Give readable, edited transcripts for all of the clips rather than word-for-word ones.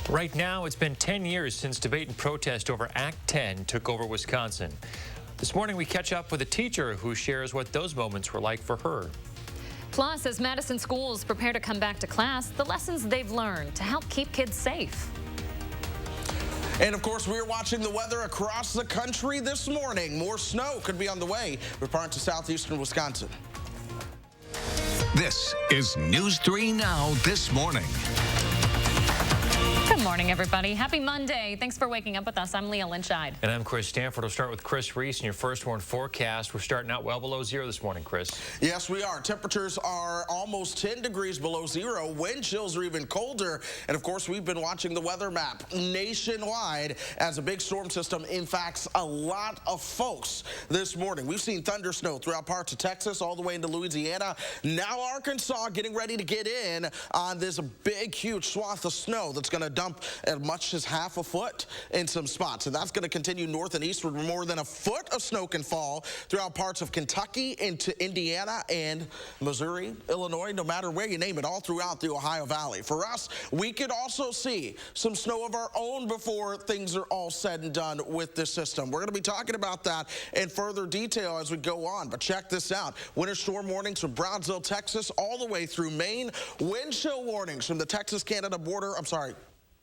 Right now, it's been 10 years since debate and protest over Act 10 took over Wisconsin. This morning, we catch up with a teacher who shares what those moments were like for her. Plus, as Madison schools prepare to come back to class, the lessons they've learned to help keep kids safe. And of course, we're watching the weather across the country this morning. More snow could be on the way for parts of southeastern Wisconsin. This is News 3 Now this morning. Good morning, everybody. Happy Monday. Thanks for waking up with us. I'm Leah Lynchide. And I'm Chris Stanford. We'll start with Chris Reese in your first warn forecast. We're starting out well below zero this morning, Chris. Yes, we are. Temperatures are almost 10 degrees below zero. Wind chills are even colder. And of course, we've been watching the weather map nationwide as a big storm system impacts a lot of folks this morning. We've seen thunder snow throughout parts of Texas all the way into Louisiana. Now Arkansas getting ready to get in on this big, huge swath of snow that's going to dump as much as half a foot in some spots. And that's going to continue north and eastward where more than a foot of snow can fall throughout parts of Kentucky into Indiana and Missouri, Illinois, no matter where you name it, all throughout the Ohio Valley. For us, we could also see some snow of our own before things are all said and done with this system. We're going to be talking about that in further detail as we go on. But check this out. Winter storm warnings from Brownsville, Texas, all the way through Maine. Wind chill warnings from the Texas-Canada border.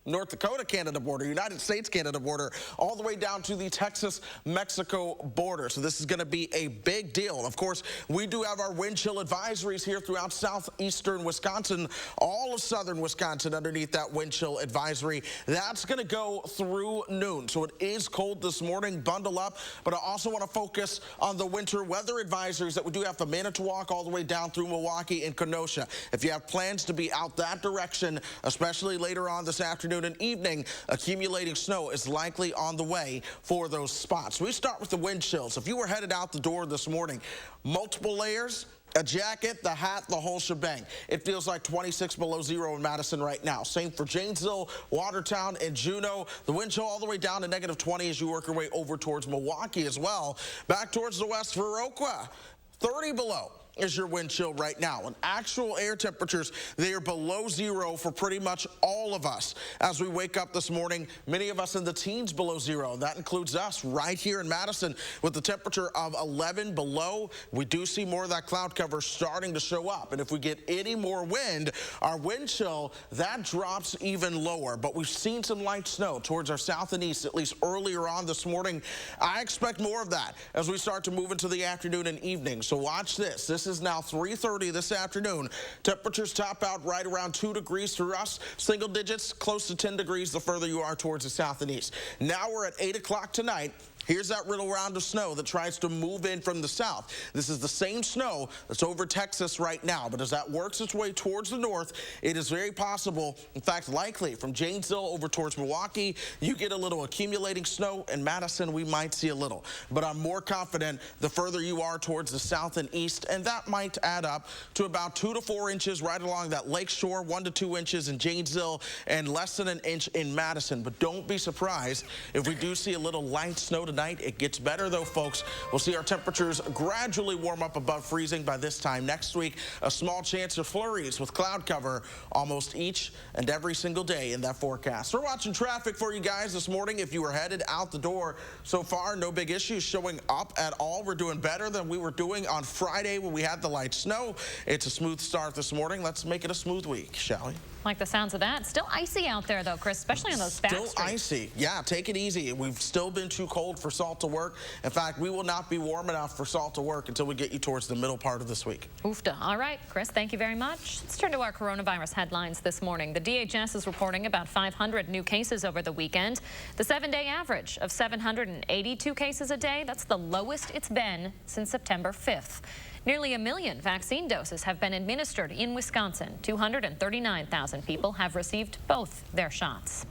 North Dakota-Canada border, United States-Canada border, all the way down to the Texas-Mexico border. So this is going to be a big deal. Of course, we do have our wind chill advisories here throughout southeastern Wisconsin, all of southern Wisconsin underneath that wind chill advisory. That's going to go through noon. So it is cold this morning. Bundle up. But I also want to focus on the winter weather advisories that we do have from Manitowoc all the way down through Milwaukee and Kenosha. If you have plans to be out that direction, especially later on this afternoon and evening, accumulating snow is likely on the way for those spots. We start with the wind chills. If you were headed out the door this morning, multiple layers, a jacket, the hat, the whole shebang. It feels like 26 below zero in Madison right now. Same for Janesville, Watertown, and Juneau. The wind chill all the way down to negative 20 as you work your way over towards Milwaukee as well. Back towards the west for Viroqua, 30 below is your wind chill right now. And actual air temperatures, they are below zero for pretty much all of us. As we wake up this morning, many of us in the teens below zero. That includes us right here in Madison with the temperature of 11 below. We do see more of that cloud cover starting to show up. And if we get any more wind, our wind chill, that drops even lower. But we've seen some light snow towards our south and east, at least earlier on this morning. I expect more of that as we start to move into the afternoon and evening. So watch this. This is now 3:30 this afternoon. Temperatures top out right around 2 degrees for us. Single digits, close to 10 degrees the further you are towards the south and east. Now we're at 8 o'clock tonight. Here's that little round of snow that tries to move in from the south. This is the same snow that's over Texas right now, but as that works its way towards the north, it is very possible, in fact likely, from Janesville over towards Milwaukee, you get a little accumulating snow. In Madison, we might see a little. But I'm more confident the further you are towards the south and east, and that might add up to about 2 to 4 inches right along that lake shore, 1 to 2 inches in Janesville, and less than an inch in Madison. But don't be surprised if we do see a little light snow tonight. It gets better though, folks. We'll see our temperatures gradually warm up above freezing by this time next week. A small chance of flurries with cloud cover almost each and every single day in that forecast. We're watching traffic for you guys this morning. If you were headed out the door so far, no big issues showing up at all. We're doing better than we were doing on Friday when we had the light snow. It's a smooth start this morning. Let's make it a smooth week, shall we? Like the sounds of that. Still icy out there, though, Chris, especially on those back streets. Still icy. Yeah, take it easy. We've still been too cold for salt to work. In fact, we will not be warm enough for salt to work until we get you towards the middle part of this week. Oofda. All right, Chris, thank you very much. Let's turn to our coronavirus headlines this morning. The DHS is reporting about 500 new cases over the weekend. The 7-day average of 782 cases a day, that's the lowest it's been since September 5th. Nearly 1 million vaccine doses have been administered in Wisconsin. 239,000 people have received both their shots.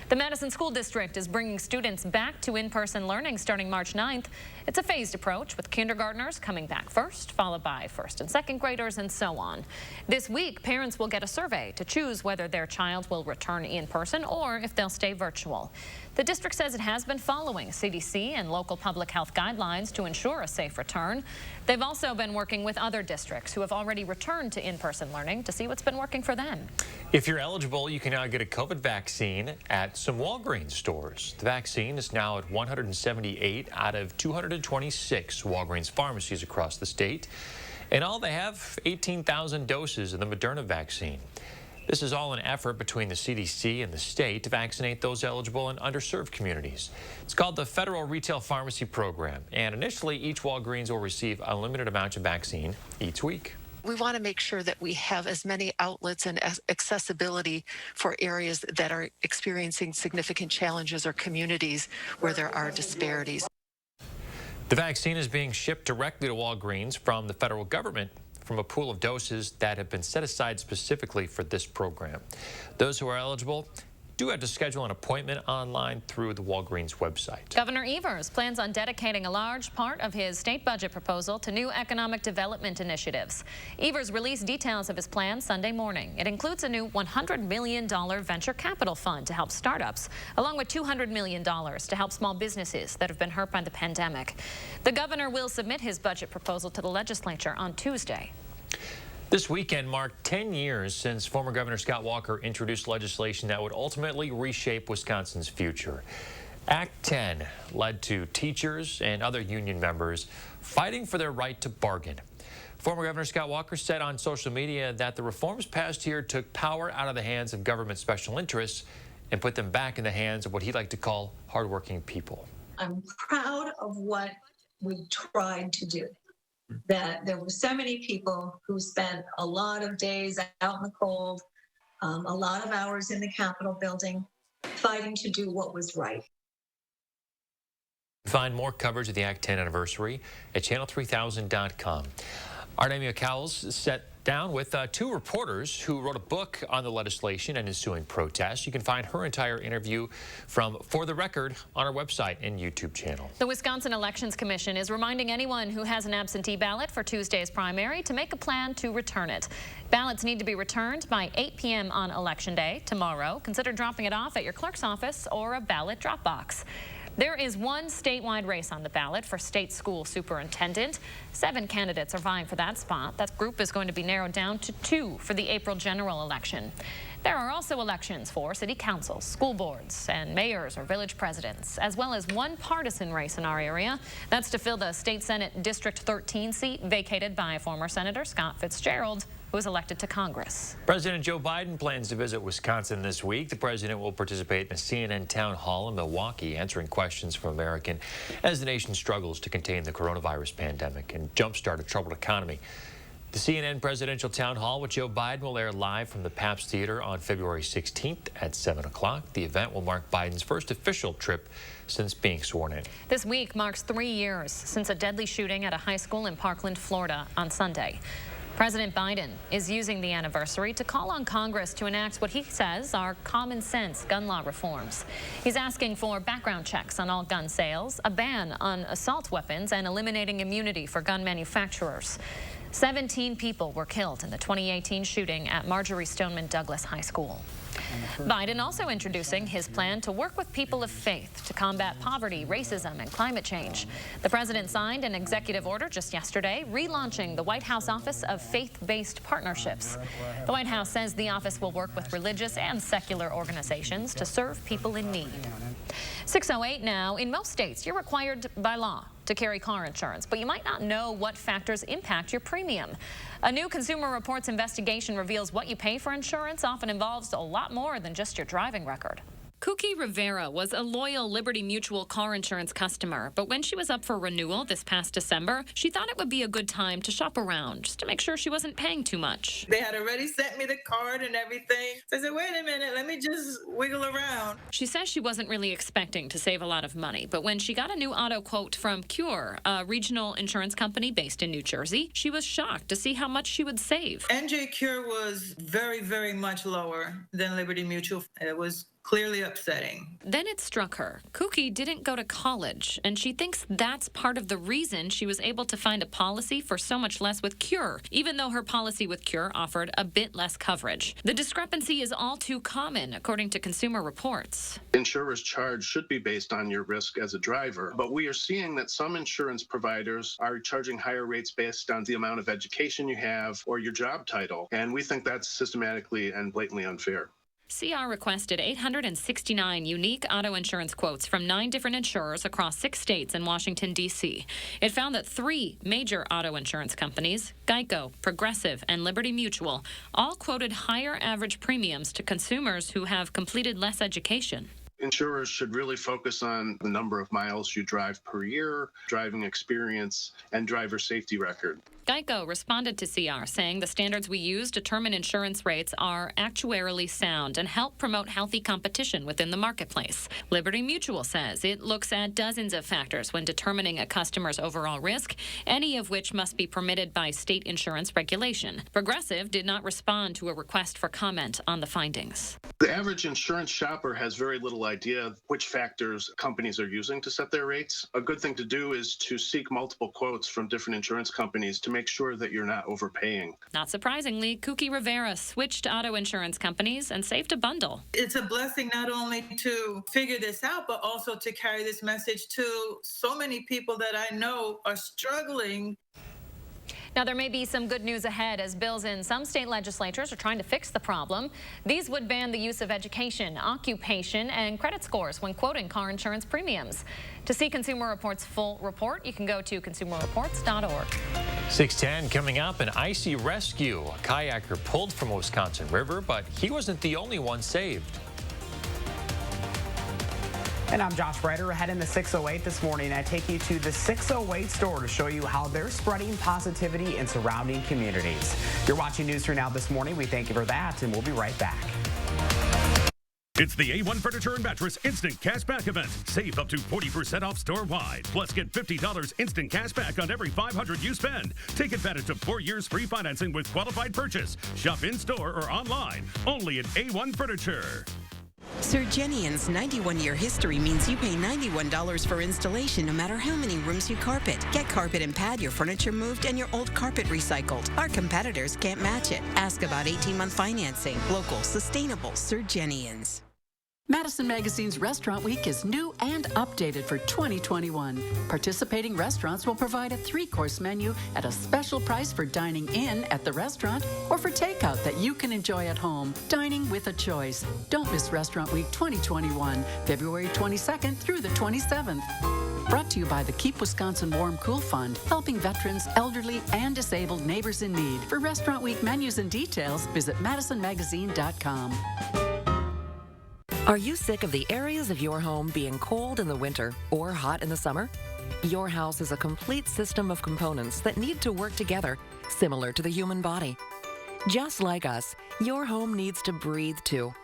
The Madison School District is bringing students back to in-person learning starting March 9th. It's a phased approach with kindergartners coming back first, followed by first and second graders, and so on. This week, parents will get a survey to choose whether their child will return in person or if they'll stay virtual. The district says it has been following CDC and local public health guidelines to ensure a safe return. They've also been working with other districts who have already returned to in-person learning to see what's been working for them. If you're eligible, you can now get a COVID vaccine at some Walgreens stores. The vaccine is now at 178 out of 226 Walgreens pharmacies across the state. In all, they have 18,000 doses of the Moderna vaccine. This is all an effort between the CDC and the state to vaccinate those eligible in underserved communities. It's called the Federal Retail Pharmacy Program, and initially each Walgreens will receive a limited amount of vaccine each week. We want to make sure that we have as many outlets and accessibility for areas that are experiencing significant challenges or communities where there are disparities. The vaccine is being shipped directly to Walgreens from the federal government from a pool of doses that have been set aside specifically for this program. Those who are eligible do have to schedule an appointment online through the Walgreens website. Governor Evers plans on dedicating a large part of his state budget proposal to new economic development initiatives. Evers released details of his plan Sunday morning. It includes a new $100 million venture capital fund to help startups, along with $200 million to help small businesses that have been hurt by the pandemic. The governor will submit his budget proposal to the legislature on Tuesday. This weekend marked 10 years since former Governor Scott Walker introduced legislation that would ultimately reshape Wisconsin's future. Act 10 led to teachers and other union members fighting for their right to bargain. Former Governor Scott Walker said on social media that the reforms passed here took power out of the hands of government special interests and put them back in the hands of what he liked to call hardworking people. I'm proud of what we tried to do. That there were so many people who spent a lot of days out in the cold, a lot of hours in the Capitol building, fighting to do what was right. Find more coverage of the Act 10 anniversary at channel3000.com. Artemia Cowles sat down with two reporters who wrote a book on the legislation and ensuing protests. You can find her entire interview from For the Record on our website and YouTube channel. The Wisconsin Elections Commission is reminding anyone who has an absentee ballot for Tuesday's primary to make a plan to return it. Ballots need to be returned by 8 p.m. on Election Day tomorrow. Consider dropping it off at your clerk's office or a ballot drop box. There is one statewide race on the ballot for state school superintendent. 7 candidates are vying for that spot. That group is going to be narrowed down to 2 for the April general election. There are also elections for city councils, school boards, and mayors or village presidents, as well as one partisan race in our area. That's to fill the State Senate District 13 seat vacated by former Senator Scott Fitzgerald, who was elected to Congress. President Joe Biden plans to visit Wisconsin this week. The president will participate in a CNN town hall in Milwaukee, answering questions from Americans as the nation struggles to contain the coronavirus pandemic and jumpstart a troubled economy. The CNN presidential town hall with Joe Biden will air live from the Pabst Theater on February 16th at 7 o'clock. The event will mark Biden's first official trip since being sworn in. This week marks 3 years since a deadly shooting at a high school in Parkland, Florida on Sunday. President Biden is using the anniversary to call on Congress to enact what he says are common sense gun law reforms. He's asking for background checks on all gun sales, a ban on assault weapons, and eliminating immunity for gun manufacturers. 17 people were killed in the 2018 shooting at Marjorie Stoneman Douglas High School. Biden also introducing his plan to work with people of faith to combat poverty, racism, and climate change. The president signed an executive order just yesterday, relaunching the White House Office of Faith-Based Partnerships. The White House says the office will work with religious and secular organizations to serve people in need. 6:08 now. In most states, you're required by law to carry car insurance, but you might not know what factors impact your premium. A new Consumer Reports investigation reveals what you pay for insurance often involves a lot more than just your driving record. Cookie Rivera was a loyal Liberty Mutual car insurance customer, but when she was up for renewal this past December, she thought it would be a good time to shop around just to make sure she wasn't paying too much. They had already sent me the card and everything. So I said, wait a minute, let me just wiggle around. She says she wasn't really expecting to save a lot of money, but when she got a new auto quote from Cure, a regional insurance company based in New Jersey, she was shocked to see how much she would save. NJ Cure was very, very much lower than Liberty Mutual. It was clearly upsetting. Then it struck her. Kuki didn't go to college, and she thinks that's part of the reason she was able to find a policy for so much less with Cure, even though her policy with Cure offered a bit less coverage. The discrepancy is all too common, according to Consumer Reports. Insurer's charge should be based on your risk as a driver, but we are seeing that some insurance providers are charging higher rates based on the amount of education you have or your job title, and we think that's systematically and blatantly unfair. CR requested 869 unique auto insurance quotes from 9 different insurers across 6 states and Washington, D.C. It found that 3 major auto insurance companies, Geico, Progressive, and Liberty Mutual, all quoted higher average premiums to consumers who have completed less education. Insurers should really focus on the number of miles you drive per year, driving experience, and driver safety record. Geico responded to CR, saying the standards we use determine insurance rates are actuarially sound and help promote healthy competition within the marketplace. Liberty Mutual says it looks at dozens of factors when determining a customer's overall risk, any of which must be permitted by state insurance regulation. Progressive did not respond to a request for comment on the findings. The average insurance shopper has very little idea which factors companies are using to set their rates. A good thing to do is to seek multiple quotes from different insurance companies to make sure that you're not overpaying. Not surprisingly, Kuki Rivera switched auto insurance companies and saved a bundle. It's a blessing not only to figure this out, but also to carry this message to so many people that I know are struggling. Now, there may be some good news ahead as bills in some state legislatures are trying to fix the problem. These would ban the use of education, occupation, and credit scores when quoting car insurance premiums. To see Consumer Reports' full report, you can go to consumerreports.org. 6:10 coming up, an icy rescue. A kayaker pulled from a Wisconsin river, but he wasn't the only one saved. And I'm Josh Ryder. Ahead in the 608 this morning, I take you to the 608 store to show you how they're spreading positivity in surrounding communities. You're watching News 3 Now this morning. We thank you for that, and we'll be right back. It's the A1 Furniture and Mattress Instant Cashback event. Save up to 40% off store-wide. Plus, get $50 instant cash back on every $500 you spend. Take advantage of 4 years free financing with qualified purchase. Shop in-store or online. Only at A1 Furniture. Sir Jennian's 91-year history means you pay $91 for installation no matter how many rooms you carpet. Get carpet and pad, your furniture moved, and your old carpet recycled. Our competitors can't match it. Ask about 18-month financing. Local, sustainable, Sir Jennian's. Madison Magazine's Restaurant Week is new and updated for 2021. Participating restaurants will provide a 3-course menu at a special price for dining in at the restaurant or for takeout that you can enjoy at home. Dining with a choice. Don't miss Restaurant Week 2021, February 22nd through the 27th. Brought to you by the Keep Wisconsin Warm Cool Fund, helping veterans, elderly, and disabled neighbors in need. For Restaurant Week menus and details, visit madisonmagazine.com. Are you sick of the areas of your home being cold in the winter or hot in the summer? Your house is a complete system of components that need to work together, similar to the human body. Just like us, your home needs to breathe too.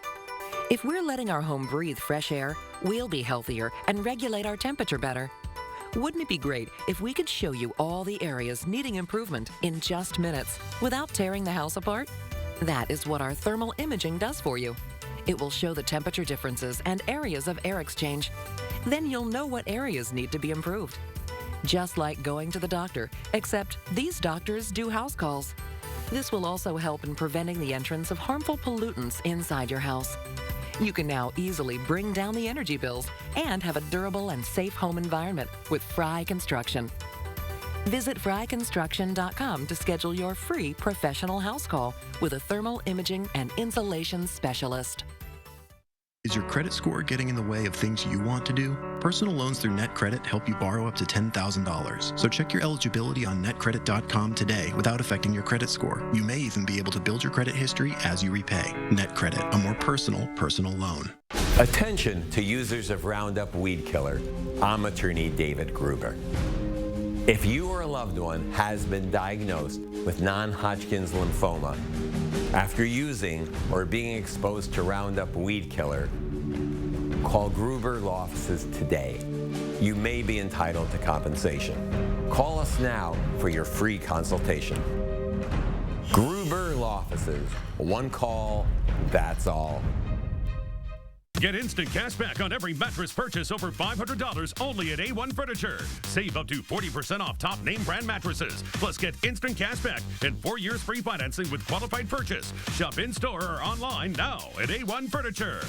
If we're letting our home breathe fresh air, we'll be healthier and regulate our temperature better. Wouldn't it be great if we could show you all the areas needing improvement in just minutes without tearing the house apart? That is what our thermal imaging does for you. It will show the temperature differences and areas of air exchange. Then you'll know what areas need to be improved. Just like going to the doctor, except these doctors do house calls. This will also help in preventing the entrance of harmful pollutants inside your house. You can now easily bring down the energy bills and have a durable and safe home environment with Fry Construction. Visit fryconstruction.com to schedule your free professional house call with a thermal imaging and insulation specialist. Is your credit score getting in the way of things you want to do? Personal loans through NetCredit help you borrow up to $10,000. So check your eligibility on netcredit.com today without affecting your credit score. You may even be able to build your credit history as you repay. NetCredit, a more personal loan. Attention to users of Roundup Weed Killer. I'm attorney David Gruber. If you or a loved one has been diagnosed with non-Hodgkin's lymphoma after using or being exposed to Roundup Weed Killer, call Gruber Law Offices today. You may be entitled to compensation. Call us now for your free consultation. Gruber Law Offices. One call, that's all. Get instant cash back on every mattress purchase over $500 only at A1 Furniture. Save up to 40% off top name brand mattresses. Plus get instant cash back and 4 years free financing with qualified purchase. Shop in-store or online now at A1 Furniture.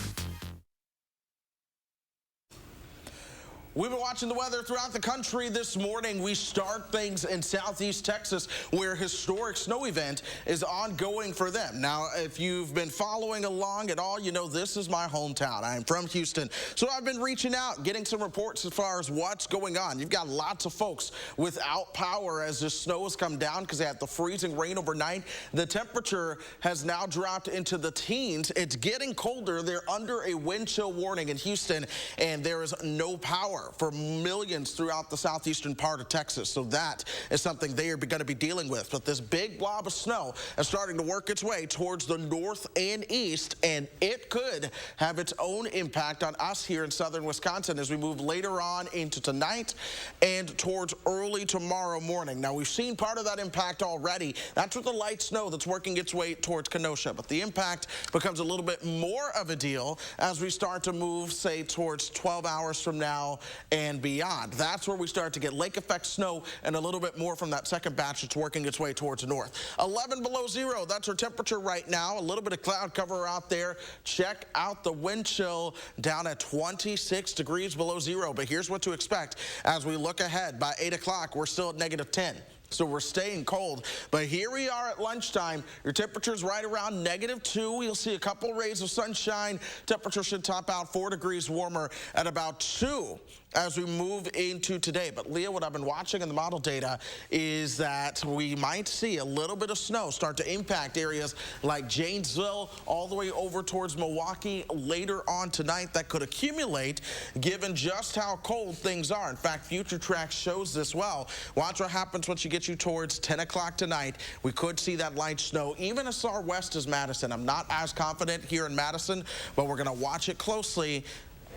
We've been watching the weather throughout the country this morning. We start things in southeast Texas where a historic snow event is ongoing for them. Now, if you've been following along at all, you know this is my hometown. I'm from Houston. So I've been reaching out, getting some reports as far as what's going on. You've got lots of folks without power as the snow has come down because they had the freezing rain overnight. The temperature has now dropped into the teens. It's getting colder. They're under a wind chill warning in Houston, and there is no power for millions throughout the southeastern part of Texas. So that is something they are going to be dealing with. But this big blob of snow is starting to work its way towards the north and east, and it could have its own impact on us here in southern Wisconsin as we move later on into tonight and towards early tomorrow morning. Now, we've seen part of that impact already. That's with the light snow that's working its way towards Kenosha. But the impact becomes a little bit more of a deal as we start to move, say, towards 12 hours from now and beyond. That's where we start to get lake effect snow and a little bit more from that second batch that's working its way towards the north. 11 below zero, that's our temperature right now. A little bit of cloud cover out there. Check out the wind chill down at 26 degrees below zero. But here's what to expect as we look ahead. By 8 o'clock, we're still at -10. So we're staying cold, but here we are at lunchtime. Your temperature's right around -2. You'll see a couple rays of sunshine. Temperature should top out 4 degrees warmer at about 2 as we move into today. But Leah, what I've been watching in the model data is that we might see a little bit of snow start to impact areas like Janesville all the way over towards Milwaukee later on tonight. That could accumulate given just how cold things are. In fact, Future Track shows this well. Watch what happens once you get you towards 10 o'clock tonight. We could see that light snow even as far west as Madison. I'm not as confident here in Madison, but we're going to watch it closely.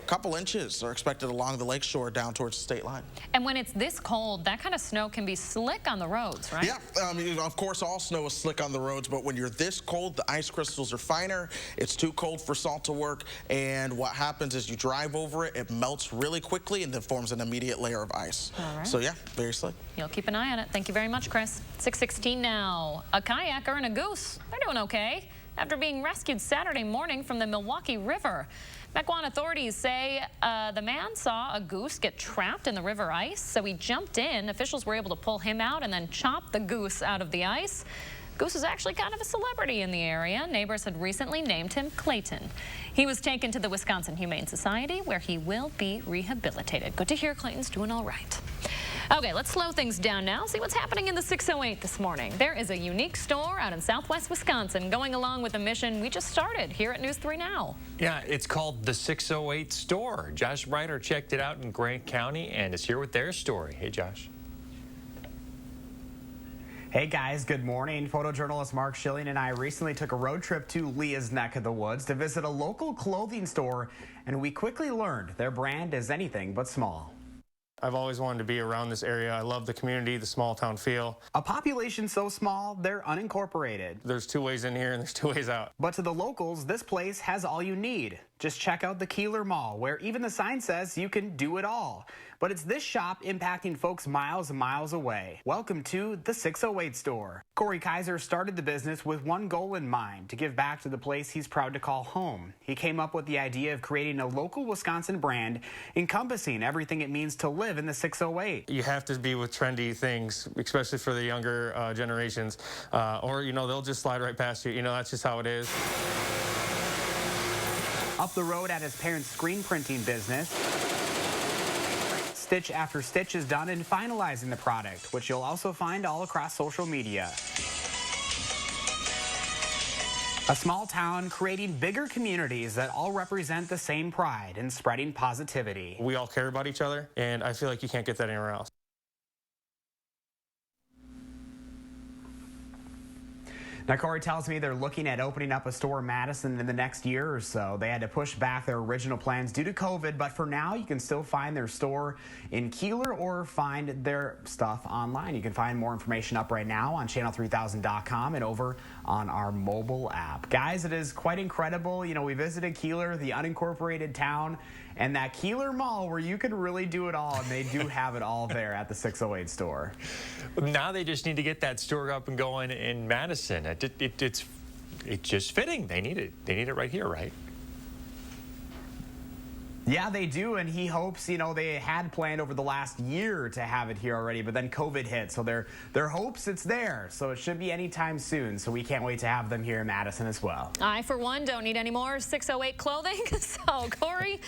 A couple inches are expected along the lakeshore down towards the state line. And when it's this cold, that kind of snow can be slick on the roads, right? Yeah, of course, all snow is slick on the roads, but when you're this cold, the ice crystals are finer. It's too cold for salt to work, and what happens is you drive over it, it melts really quickly, and then forms an immediate layer of ice. All right. So yeah, very slick. You'll keep an eye on it. Thank you very much, Chris. 6:16 now. A kayaker and a goose, they're doing okay after being rescued Saturday morning from the Milwaukee River. Mequon authorities say the man saw a goose get trapped in the river ice, so he jumped in. Officials were able to pull him out and then chop the goose out of the ice. Goose is actually kind of a celebrity in the area. Neighbors had recently named him Clayton. He was taken to the Wisconsin Humane Society, where he will be rehabilitated. Good to hear Clayton's doing all right. Okay, let's slow things down now. See what's happening in the 608 this morning. There is a unique store out in southwest Wisconsin going along with a mission we just started here at News 3 Now. Yeah, it's called the 608 store. Josh Breiter checked it out in Grant County and is here with their story. Hey, Josh. Hey guys, good morning. Photojournalist Mark Schilling and I recently took a road trip to Leah's neck of the woods to visit a local clothing store, and we quickly learned their brand is anything but small. I've always wanted to be around this area. I love the community, the small town feel. A population so small, they're unincorporated. There's 2 ways in here and there's 2 ways out. But to the locals, this place has all you need. Just check out the Keeler Mall, where even the sign says you can do it all. But it's this shop impacting folks miles and miles away. Welcome to the 608 store. Corey Kaiser started the business with one goal in mind, to give back to the place he's proud to call home. He came up with the idea of creating a local Wisconsin brand encompassing everything it means to live in the 608. You have to be with trendy things, especially for the younger generations, or, you know, they'll just slide right past you. You know, that's just how it is. Up the road at his parents' screen printing business, stitch after stitch is done in finalizing the product, which you'll also find all across social media. A small town creating bigger communities that all represent the same pride in spreading positivity. We all care about each other, and I feel like you can't get that anywhere else. Now, Corey tells me they're looking at opening up a store in Madison in the next year or so. They had to push back their original plans due to COVID, but for now, you can still find their store in Keeler or find their stuff online. You can find more information up right now on channel3000.com and over on our mobile app. Guys, it is quite incredible. You know, we visited Keeler, the unincorporated town, and that Keeler Mall where you can really do it all, and they do have it all there at the 608 store. Now they just need to get that store up and going in Madison. It's just fitting. They need it. They need it right here, right? Yeah, they do, and he hopes, you know, they had planned over the last year to have it here already, but then COVID hit, so their hopes it's there, so it should be anytime soon, so we can't wait to have them here in Madison as well. I, for one, don't need any more 608 clothing, so Corey,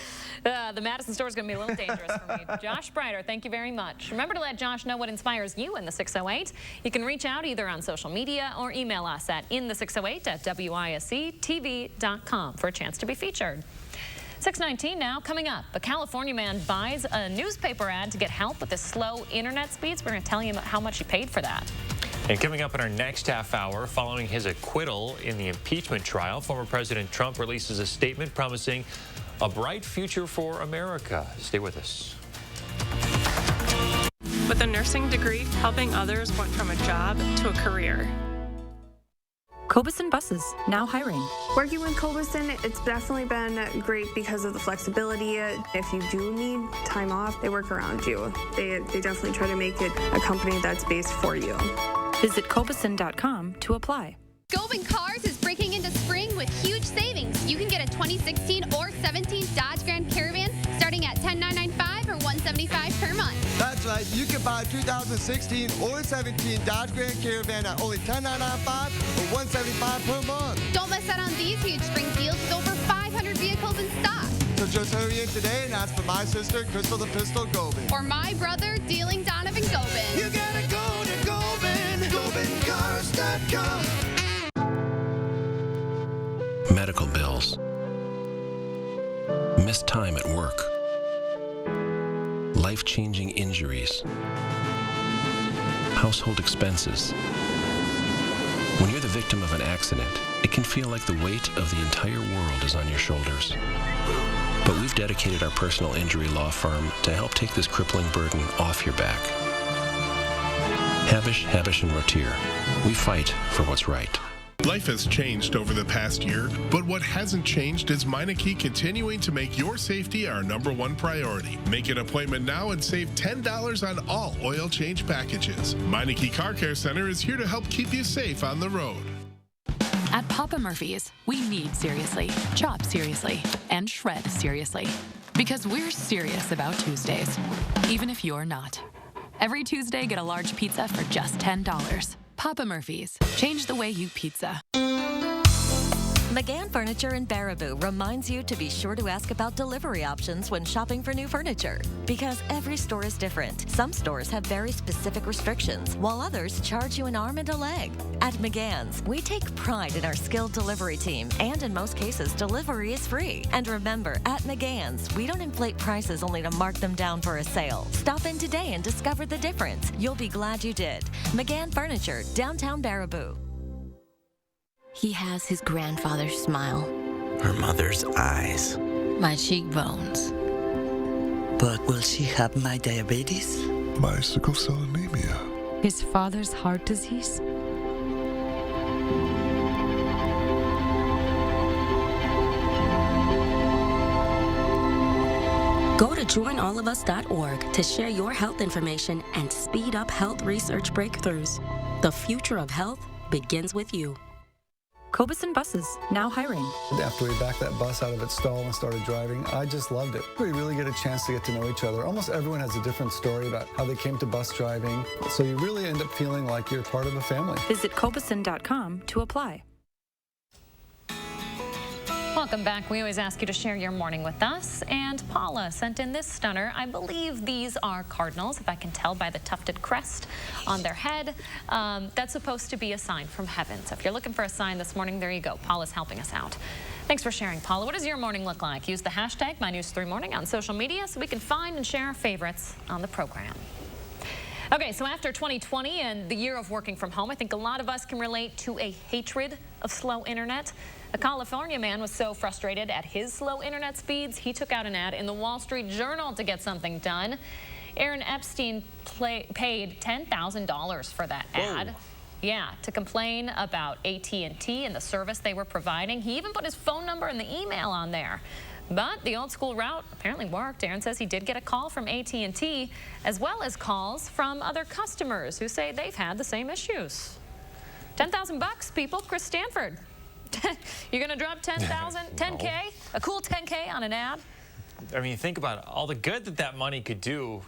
the Madison store is going to be a little dangerous for me. Josh Breiter, thank you very much. Remember to let Josh know what inspires you in the 608. You can reach out either on social media or email us at inthe608@wisctv.com for a chance to be featured. 6:19 now. Coming up, a California man buys a newspaper ad to get help with his slow internet speeds. We're going to tell you how much he paid for that. And coming up in our next half hour, following his acquittal in the impeachment trial, former President Trump releases a statement promising a bright future for America. Stay with us. With a nursing degree, helping others went from a job to a career. Cobuson Buses, now hiring. Working with Cobuson, it's definitely been great because of the flexibility. If you do need time off, they work around you. They definitely try to make it a company that's based for you. Visit Cobuson.com to apply. Gobin Cars is breaking into spring with huge savings. You can get a 2016 or 17 Dodge Grand Caravan starting at $10,995 or $175 per month. That's right. You can buy a 2016 or 17 Dodge Grand Caravan at only $10,995 or $175 per month. Don't miss out on these huge spring deals with over 500 vehicles in stock. So just hurry in today and ask for my sister, Crystal the Pistol Gobin. Or my brother, Dealing Donovan Gobin. You gotta go to Gobin, GobinCars.com. Medical bills, missed time at work, life-changing injuries, household expenses. When you're the victim of an accident, it can feel like the weight of the entire world is on your shoulders. But we've dedicated our personal injury law firm to help take this crippling burden off your back. Habish, & Rotier. We fight for what's right. Life has changed over the past year, but what hasn't changed is Meineke continuing to make your safety our #1 priority. Make an appointment now and save $10 on all oil change packages. Meineke Car Care Center is here to help keep you safe on the road. At Papa Murphy's, we knead seriously, chop seriously, and shred seriously. Because we're serious about Tuesdays, even if you're not. Every Tuesday, get a large pizza for just $10. Papa Murphy's. Change the way you pizza. McGann Furniture in Baraboo reminds you to be sure to ask about delivery options when shopping for new furniture. Because every store is different. Some stores have very specific restrictions, while others charge you an arm and a leg. At McGann's, we take pride in our skilled delivery team, and in most cases, delivery is free. And remember, at McGann's, we don't inflate prices only to mark them down for a sale. Stop in today and discover the difference. You'll be glad you did. McGann Furniture, downtown Baraboo. He has his grandfather's smile. Her mother's eyes. My cheekbones. But will she have my diabetes? My sickle cell anemia. His father's heart disease. Go to joinallofus.org to share your health information and speed up health research breakthroughs. The future of health begins with you. Cobuson Buses, now hiring. After we backed that bus out of its stall and started driving, I just loved it. We really get a chance to get to know each other. Almost everyone has a different story about how they came to bus driving. So you really end up feeling like you're part of a family. Visit Cobuson.com to apply. Welcome back. We always ask you to share your morning with us. And Paula sent in this stunner. I believe these are cardinals, if I can tell by the tufted crest on their head. That's supposed to be a sign from heaven. So if you're looking for a sign this morning, there you go. Paula's helping us out. Thanks for sharing, Paula. What does your morning look like? Use the hashtag MyNews3Morning on social media so we can find and share our favorites on the program. Okay, so after 2020 and the year of working from home, I think a lot of us can relate to a hatred of slow internet. A California man was so frustrated at his slow internet speeds, he took out an ad in the Wall Street Journal to get something done. Aaron Epstein paid $10,000 for that ad. Whoa. Yeah, to complain about AT&T and the service they were providing. He even put his phone number and the email on there. But the old school route apparently worked. Aaron says he did get a call from AT&T, as well as calls from other customers who say they've had the same issues. 10,000 bucks, people. Chris Stanford, you're gonna drop 10,000, 10K, a cool 10K on an ad? I mean, think about all the good that money could do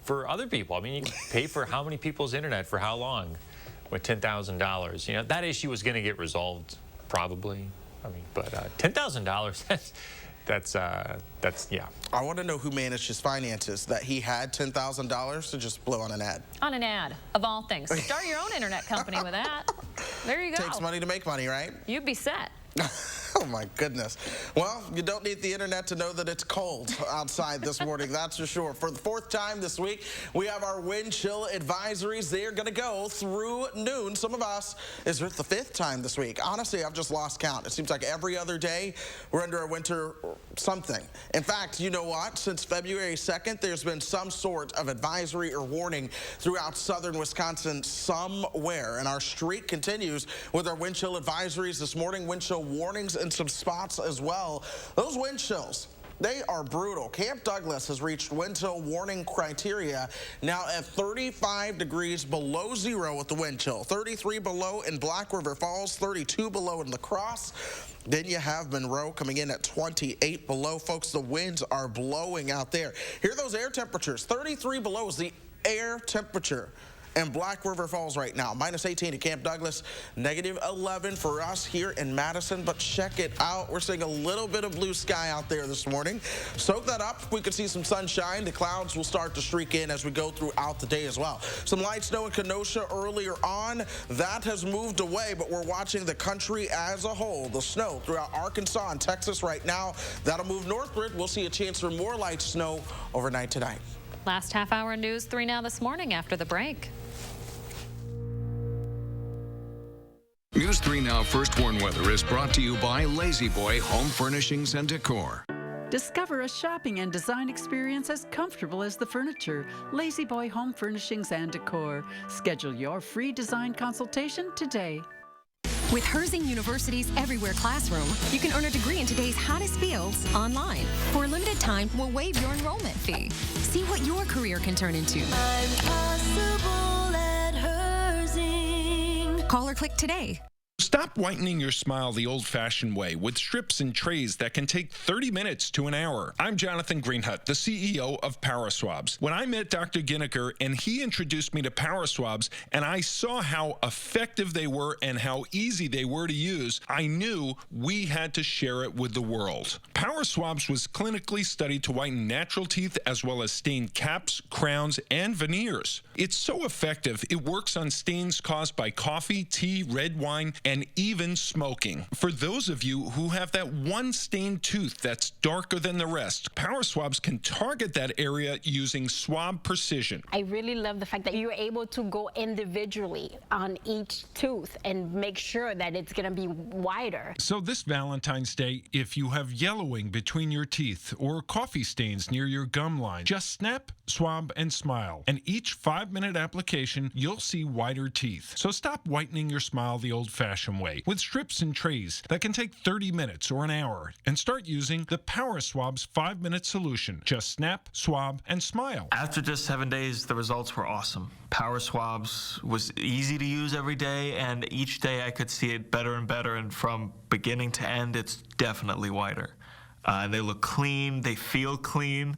for other people. I mean, you can pay for how many people's internet for how long with $10,000. You know, that issue was going to get resolved probably. I mean, but $10,000, that's yeah. I want to know who managed his finances, that he had $10,000 to just blow on an ad. On an ad, of all things. Start your own internet company with that. There you go. Takes money to make money, right? You'd be set. Oh my goodness. Well, you don't need the internet to know that it's cold outside this morning, that's for sure. For the fourth time this week, we have our wind chill advisories. They are going to go through noon. Some of us, is it the fifth time this week? Honestly, I've just lost count. It seems like every other day we're under a winter something. In fact, you know what? Since February 2nd, there's been some sort of advisory or warning throughout southern Wisconsin somewhere. And our streak continues with our wind chill advisories this morning, wind chill warnings in some spots as well. Those wind chills, they are brutal. Camp Douglas has reached wind chill warning criteria now at 35 degrees below zero with the wind chill. 33 below in Black River Falls, 32 below in La Crosse. Then you have Monroe coming in at 28 below. Folks, the winds are blowing out there. Here are those air temperatures. 33 below is the air temperature in Black River Falls right now. Minus 18 at Camp Douglas, negative 11 for us here in Madison. But check it out. We're seeing a little bit of blue sky out there this morning. Soak that up. We could see some sunshine. The clouds will start to streak in as we go throughout the day as well. Some light snow in Kenosha earlier on. That has moved away, but we're watching the country as a whole. The snow throughout Arkansas and Texas right now. That'll move northward. We'll see a chance for more light snow overnight tonight. Last half hour News 3 Now this morning after the break. News 3 Now First Warn Weather is brought to you by Lazy Boy Home Furnishings and Decor. Discover a shopping and design experience as comfortable as the furniture. Lazy Boy Home Furnishings and Decor. Schedule your free design consultation today. With Herzing University's Everywhere Classroom, you can earn a degree in today's hottest fields online. For a limited time, we'll waive your enrollment fee. See what your career can turn into. I'm possible at Herzing. Call or click today. Stop whitening your smile the old-fashioned way with strips and trays that can take 30 minutes to an hour. I'm Jonathan Greenhut, the CEO of Power Swabs. When I met Dr. Ginniker and he introduced me to Power Swabs and I saw how effective they were and how easy they were to use, I knew we had to share it with the world. Power Swabs was clinically studied to whiten natural teeth as well as stained caps, crowns, and veneers. It's so effective, it works on stains caused by coffee, tea, red wine, and even smoking. For those of you who have that one stained tooth that's darker than the rest, Power Swabs can target that area using swab precision. I really love the fact that you're able to go individually on each tooth and make sure that it's going to be wider. So this Valentine's Day, if you have yellowing between your teeth or coffee stains near your gum line, just snap, swab, and smile. And each 5-minute application, you'll see whiter teeth. So stop whitening your smile the old-fashioned way with strips and trays that can take 30 minutes or an hour and start using the Power Swabs 5-minute solution. Just snap, swab, and smile. After just 7 days, the results were awesome. Power Swabs was easy to use every day, and each day I could see it better and better, and from beginning to end, it's definitely whiter. They look clean, they feel clean.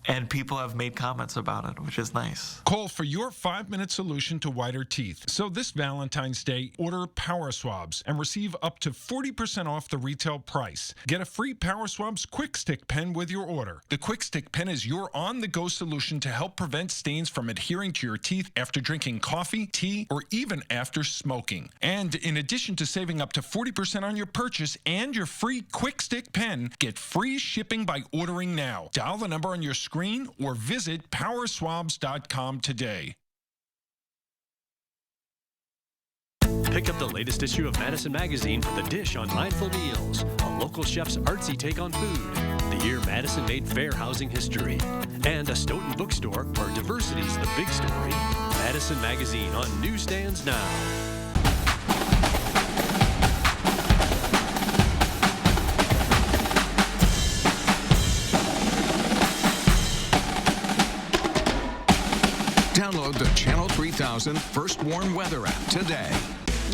And people have made comments about it, which is nice. Call for your 5-minute solution to whiter teeth. So this Valentine's Day, order Power Swabs and receive up to 40% off the retail price. Get a free Power Swabs Quick Stick pen with your order. The Quick Stick pen is your on-the-go solution to help prevent stains from adhering to your teeth after drinking coffee, tea, or even after smoking. And in addition to saving up to 40% on your purchase and your free Quick Stick pen, get free shipping by ordering now. Dial the number on your screen screen or visit powerswabs.com today. Pick up the latest issue of Madison Magazine for the dish on Mindful Meals, a local chef's artsy take on food, the year Madison made fair housing history, and a Stoughton bookstore where diversity's the big story. Madison Magazine on newsstands now. Download the Channel 3000 First Warn Weather app today.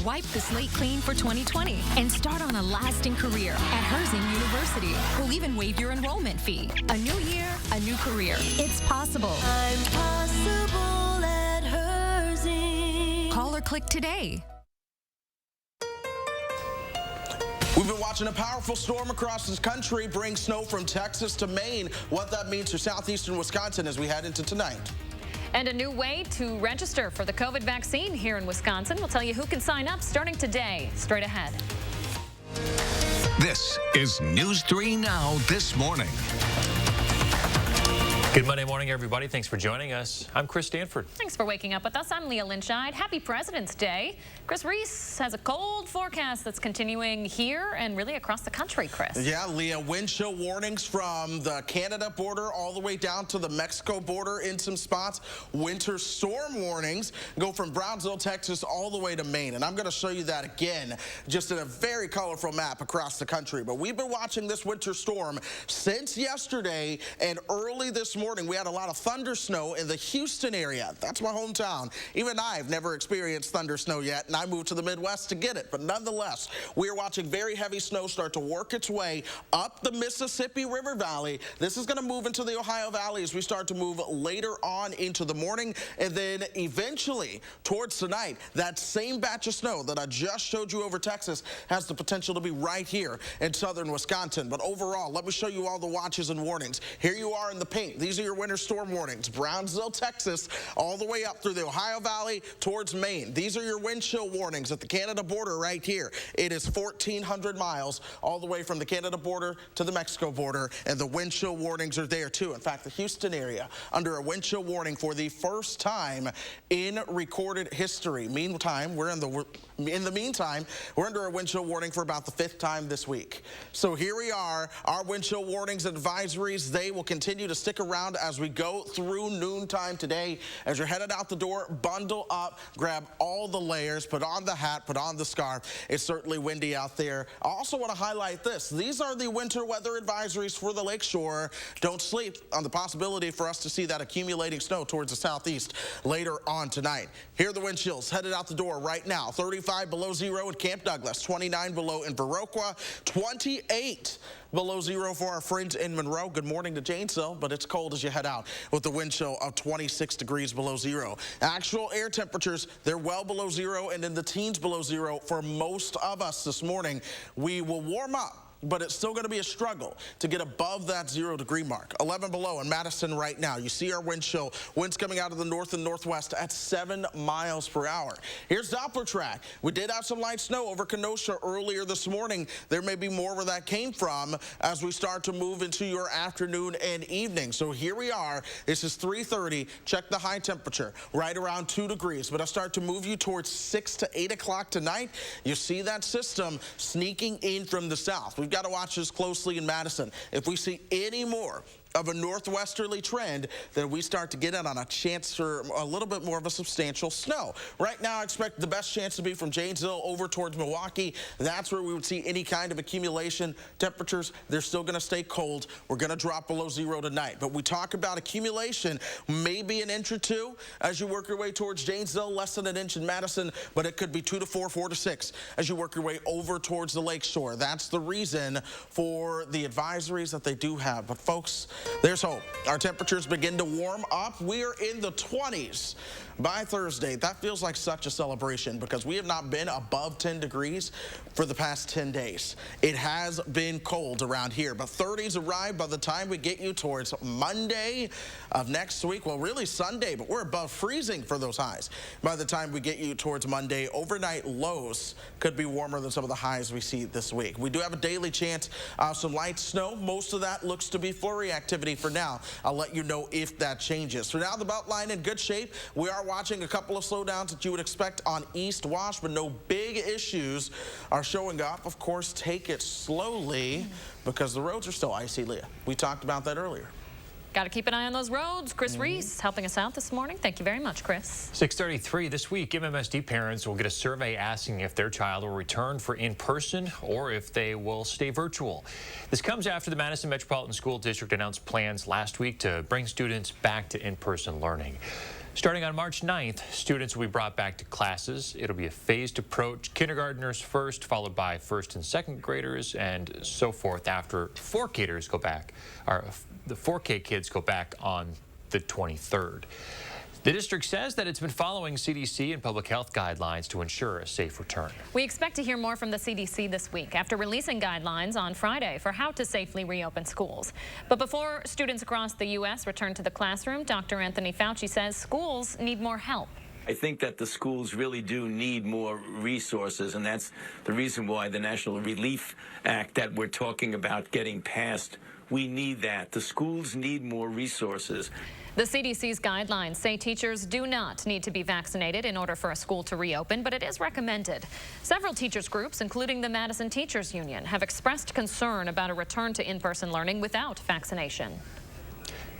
Wipe the slate clean for 2020 and start on a lasting career at Herzing University. We'll even waive your enrollment fee. A new year, a new career. It's possible. I'm possible at Herzing. Call or click today. We've been watching a powerful storm across this country bring snow from Texas to Maine. What that means for southeastern Wisconsin as we head into tonight. And a new way to register for the COVID vaccine here in Wisconsin. We'll tell you who can sign up starting today. Straight ahead. This is News 3 Now this morning. Good Monday morning, everybody. Thanks for joining us. I'm Chris Stanford. Thanks for waking up with us. I'm Leah Lynchide. Happy President's Day. Chris Reese has a cold forecast that's continuing here and really across the country, Chris. Yeah, Leah, wind chill warnings from the Canada border all the way down to the Mexico border in some spots. Winter storm warnings go from Brownsville, Texas, all the way to Maine. And I'm going to show you that again, just in a very colorful map across the country. But we've been watching this winter storm since yesterday, and early this morning we had a lot of thunder snow in the Houston area. That's my hometown. Even I've never experienced thunder snow yet, and I moved to the Midwest to get it. But nonetheless, we are watching very heavy snow start to work its way up the Mississippi River Valley. This is going to move into the Ohio Valley as we start to move later on into the morning, and then eventually towards tonight, that same batch of snow that I just showed you over Texas has the potential to be right here in southern Wisconsin. But overall, let me show you all the watches and warnings. Here you are in the pink. These are your winter storm warnings. Brownsville, Texas, all the way up through the Ohio Valley towards Maine. These are your wind chill warnings at the Canada border right here. It is 1,400 miles all the way from the Canada border to the Mexico border, and the wind chill warnings are there too. In fact, the Houston area under a wind chill warning for the first time in recorded history. Meantime, we're in the meantime, we're under a wind chill warning for about the 5th time this week. So here we are, our wind chill warnings and advisories, they will continue to stick around as we go through noontime today. As you're headed out the door, bundle up, grab all the layers, put on the hat, put on the scarf. It's certainly windy out there. I also want to highlight this. These are the winter weather advisories for the lakeshore. Don't sleep on the possibility for us to see that accumulating snow towards the southeast later on tonight. Here are the wind chills headed out the door right now. 35 below zero in Camp Douglas, 29 below in Viroqua, 28 below zero for our friends in Monroe. Good morning to Janesville, but it's cold as you head out with the wind chill of 26 degrees below zero. Actual air temperatures, they're well below zero and in the teens below zero for most of us this morning. We will warm up, but it's still going to be a struggle to get above that 0 degree mark. 11 below in Madison right now. You see our wind chill. Winds coming out of the north and northwest at 7 miles per hour. Here's Doppler track. We did have some light snow over Kenosha earlier this morning. There may be more where that came from as we start to move into your afternoon and evening. So here we are. This is 3:30. Check the high temperature, right around 2 degrees. But I start to move you towards 6 to 8 o'clock tonight. You see that system sneaking in from the south. We've got to watch this closely in Madison. If we see any more of a northwesterly trend, then we start to get in on a chance for a little bit more of a substantial snow. Right now, I expect the best chance to be from Janesville over towards Milwaukee. That's where we would see any kind of accumulation. Temperatures, they're still going to stay cold. We're going to drop below zero tonight. But we talk about accumulation, maybe an inch or two as you work your way towards Janesville, less than an inch in Madison, but it could be 2 to 4, 4 to 6 as you work your way over towards the lakeshore. That's the reason for the advisories that they do have. But folks, there's hope. Our temperatures begin to warm up. We are in the 20s by Thursday, that feels like such a celebration because we have not been above 10 degrees for the past 10 days. It has been cold around here, but 30s arrive by the time we get you towards Monday of next week. Well, really Sunday, but we're above freezing for those highs. By the time we get you towards Monday, overnight lows could be warmer than some of the highs we see this week. We do have a daily chance of some light snow. Most of that looks to be flurry activity for now. I'll let you know if that changes. For now, the belt line in good shape. We are watching a couple of slowdowns that you would expect on East Wash, but no big issues are showing up. Of course, take it slowly because the roads are still icy, Leah. We talked about that earlier. Got to keep an eye on those roads. Chris Reese helping us out this morning. Thank you very much, Chris. 6:33 this week, MMSD parents will get a survey asking if their child will return for in-person or if they will stay virtual. This comes after the Madison Metropolitan School District announced plans last week to bring students back to in-person learning. Starting on March 9th, students will be brought back to classes. It'll be a phased approach, kindergartners first, followed by first and second graders, and so forth after 4Kers go back, or the 4K kids go back on the 23rd. The district says that it's been following CDC and public health guidelines to ensure a safe return. We expect to hear more from the CDC this week after releasing guidelines on Friday for how to safely reopen schools. But before students across the U.S. return to the classroom, Dr. Anthony Fauci says schools need more help. I think that the schools really do need more resources, and that's the reason why the National Relief Act that we're talking about getting passed, we need that. The schools need more resources. The CDC's guidelines say teachers do not need to be vaccinated in order for a school to reopen, but it is recommended. Several teachers groups, including the Madison Teachers Union, have expressed concern about a return to in-person learning without vaccination.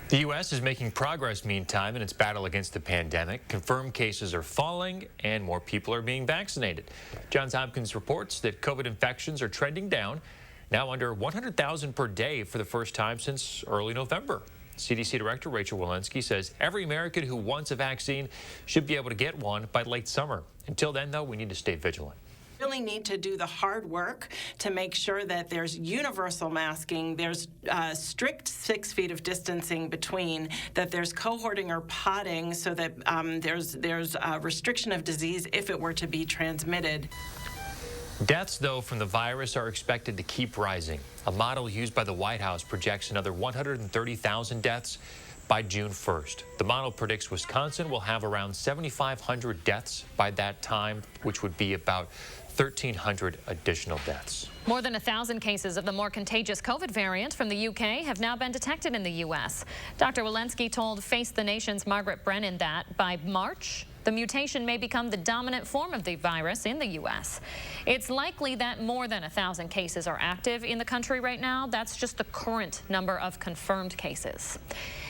The U.S. is making progress, meantime, in its battle against the pandemic. Confirmed cases are falling and more people are being vaccinated. Johns Hopkins reports that COVID infections are trending down, now under 100,000 per day for the first time since early November. CDC Director Rachel Walensky says every American who wants a vaccine should be able to get one by late summer. Until then, though, we need to stay vigilant. Really need to do the hard work to make sure that there's universal masking, there's strict 6 feet of distancing between, that there's cohorting or potting so that there's a restriction of disease if it were to be transmitted. Deaths, though, from the virus are expected to keep rising. A model used by the White House projects another 130,000 deaths by June 1st. The model predicts Wisconsin will have around 7,500 deaths by that time, which would be about 1,300 additional deaths. More than 1,000 cases of the more contagious COVID variant from the UK have now been detected in the U.S. Dr. Walensky told Face the Nation's Margaret Brennan that by March, the mutation may become the dominant form of the virus in the U.S. It's likely that more than 1,000 cases are active in the country right now. That's just the current number of confirmed cases.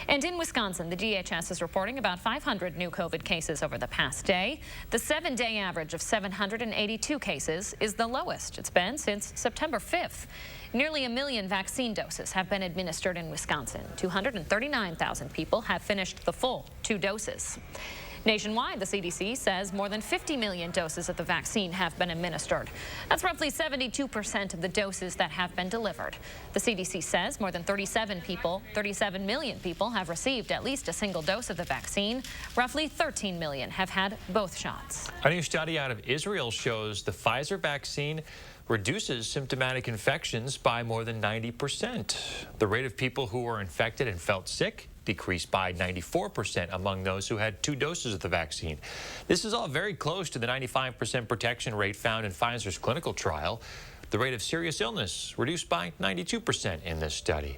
And in Wisconsin, the DHS is reporting about 500 new COVID cases over the past day. The 7-day average of 782 cases is the lowest it's been since September 5th. Nearly 1 million vaccine doses have been administered in Wisconsin. 239,000 people have finished the full 2 doses. Nationwide, the CDC says more than 50 million doses of the vaccine have been administered. That's roughly 72% of the doses that have been delivered. The CDC says more than 37 million people have received at least a single dose of the vaccine. Roughly 13 million have had both shots. A new study out of Israel shows the Pfizer vaccine reduces symptomatic infections by more than 90%. The rate of people who were infected and felt sick decreased by 94% among those who had 2 doses of the vaccine. This is all very close to the 95% protection rate found in Pfizer's clinical trial. The rate of serious illness reduced by 92% in this study.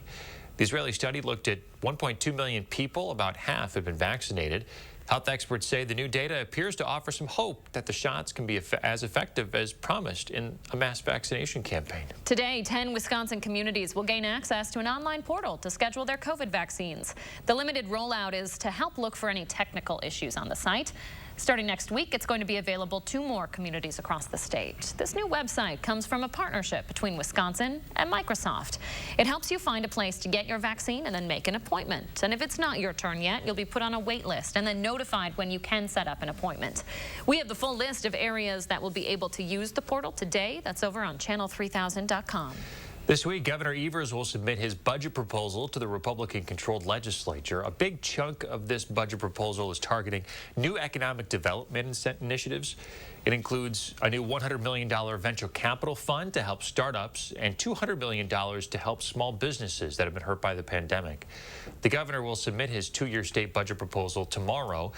The Israeli study looked at 1.2 million people. About half have been vaccinated. Health experts say the new data appears to offer some hope that the shots can be as effective as promised in a mass vaccination campaign. Today, 10 Wisconsin communities will gain access to an online portal to schedule their COVID vaccines. The limited rollout is to help look for any technical issues on the site. Starting next week, it's going to be available to more communities across the state. This new website comes from a partnership between Wisconsin and Microsoft. It helps you find a place to get your vaccine and then make an appointment. And if it's not your turn yet, you'll be put on a wait list and then notified when you can set up an appointment. We have the full list of areas that will be able to use the portal today. That's over on channel3000.com. This week, Governor Evers will submit his budget proposal to the Republican-controlled legislature. A big chunk of this budget proposal is targeting new economic development initiatives. It includes a new $100 million venture capital fund to help startups and $200 million to help small businesses that have been hurt by the pandemic. The governor will submit his two-year state budget proposal tomorrow.